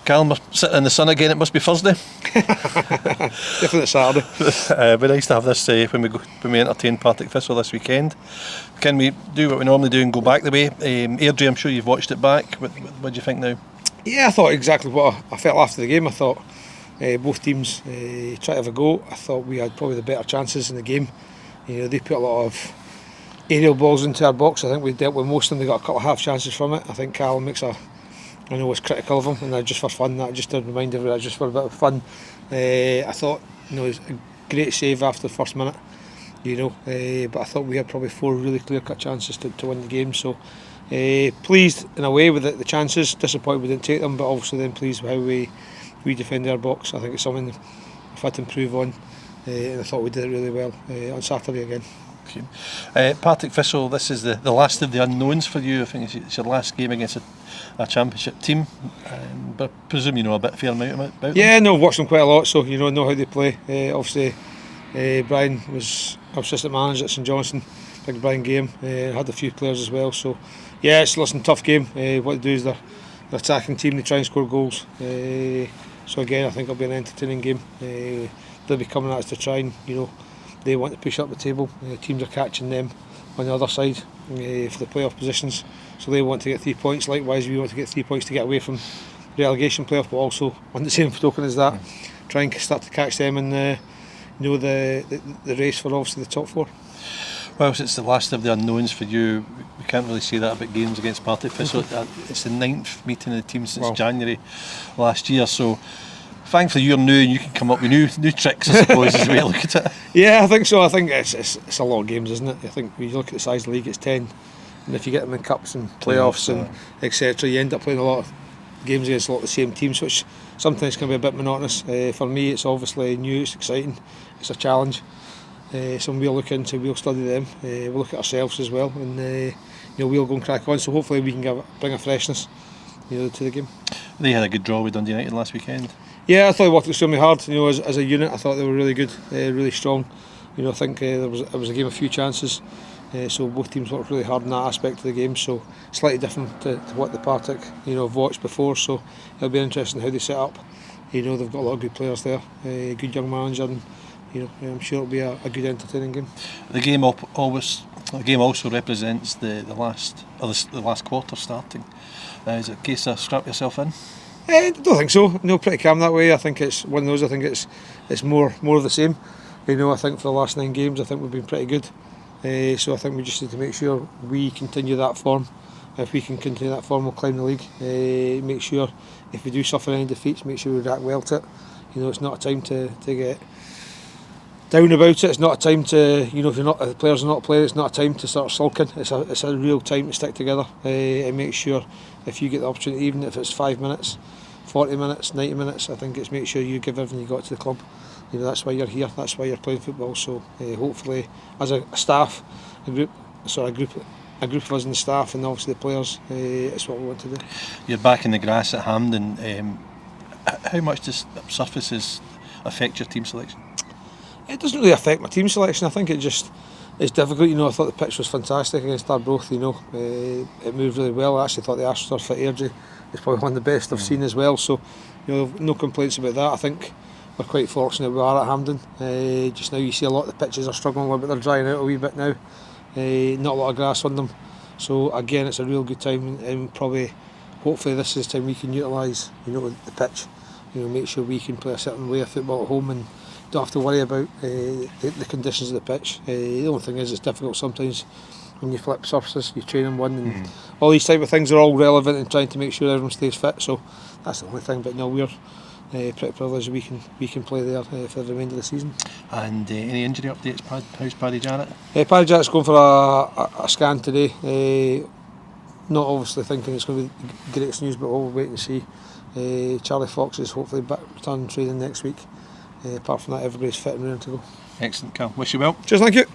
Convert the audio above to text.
Callum, we're sitting in the sun again. It must be Thursday. Definitely Saturday. It'd be nice to have this when we entertain Partick Thistle this weekend. Can we do what we normally do and go back the way? Airdrie, I'm sure you've watched it back. What do you think now? Yeah, I thought exactly what I felt after the game. I thought both teams tried to have a go. I thought we had probably the better chances in the game. They put a lot of aerial balls into our box. I think we dealt with most of them. They got a couple of half chances from it. I think Callum was critical of him, and just for fun, that just to remind everyone, just for a bit of fun. I thought it was a great save after the first minute, but I thought we had probably 4 really clear-cut chances to win the game. So pleased in a way with the chances, disappointed we didn't take them, but also then pleased with how we defend our box. I think it's something we've had to improve on, and I thought we did it really well on Saturday again. Partick Thistle, this is the last of the unknowns for you. I think it's your last game against a championship team, but I presume you know a bit fair amount about them. Yeah, no, I've watched them quite a lot, so know how they play. Obviously, Brian was our assistant manager at St Johnstone, big Brian game. Had a few players as well, so yeah, it's a tough game. What they do is they're attacking team, they try and score goals. So again, I think it'll be an entertaining game. They'll be coming at us to try and they want to push up the table. Teams are catching them on the other side for the playoff positions, so they want to get 3 points. Likewise, we want to get 3 points to get away from relegation playoff, but also on the same token as that, try and start to catch them in the race for obviously the top 4. Well, it's the last of the unknowns for you. We can't really say that about games against Partick Thistle. It's the 9th meeting of the team since January last year, so thankfully you're new and you can come up with new tricks, I suppose, as we look at it. Yeah, I think so. I think it's a lot of games, isn't it? I think when you look at the size of the league, it's 10, and if you get them in cups and playoffs and etc., you end up playing a lot of games against a lot of the same teams, which sometimes can be a bit monotonous. For me, it's obviously new, it's exciting, it's a challenge. Something we'll look into, we'll study them, we'll look at ourselves as well, and we'll go and crack on. So hopefully we can bring a freshness to the game. They had a good draw with Dundee United last weekend. Yeah, I thought they worked extremely hard. As a unit, I thought they were really good, really strong. I think it was a game of few chances. So both teams worked really hard in that aspect of the game. So slightly different to what the Partick have watched before. So it'll be interesting how they set up. They've got a lot of good players there, good young manager, and I'm sure it'll be a good entertaining game. The game also represents the last quarter starting. Is it a case of strap yourself in? I don't think so. Pretty calm that way. I think it's one of those. I think it's more of the same. I think for the last 9 games, I think we've been pretty good. So I think we just need to make sure we continue that form. If we can continue that form, we'll climb the league. Make sure if we do suffer any defeats, make sure we react well to it. It's not a time to get down about it. It's not a time to, if the players are not playing, it's not a time to start sulking. It's a real time to stick together and make sure if you get the opportunity, even if it's 5 minutes, 40 minutes, 90 minutes, I think it's make sure you give everything you got to the club. That's why you're here, that's why you're playing football. So hopefully as a staff, a group of us in the staff and obviously the players, it's what we want to do. You're back in the grass at Hampden. How much does surfaces affect your team selection? It doesn't really affect my team selection. I think it's difficult. I thought the pitch was fantastic against Arbroath. It moved really well. I actually thought the AstroTurf at Airdrie is probably one of the best I've seen as well. So no complaints about that. I think we're quite fortunate we are at Hampden. Just now you see a lot of the pitches are struggling a little bit. They're drying out a wee bit now. Not a lot of grass on them. So again, it's a real good time, and probably hopefully this is the time we can utilise the pitch. Make sure we can play a certain way of football at home and don't have to worry about the conditions of the pitch. The only thing is it's difficult sometimes when you flip surfaces, you train in one, and all these type of things are all relevant in trying to make sure everyone stays fit. So that's the only thing. But no, we're pretty privileged we can play there for the remainder of the season. And any injury updates? How's Paddy Jarrett? Paddy Jarrett's going for a scan today. Not obviously thinking it's going to be the greatest news, but we'll wait and see. Charlie Fox is hopefully back returning training next week. Apart from that, everybody's fit and ready to go. Excellent, Cal. Wish you well. Cheers, thank you.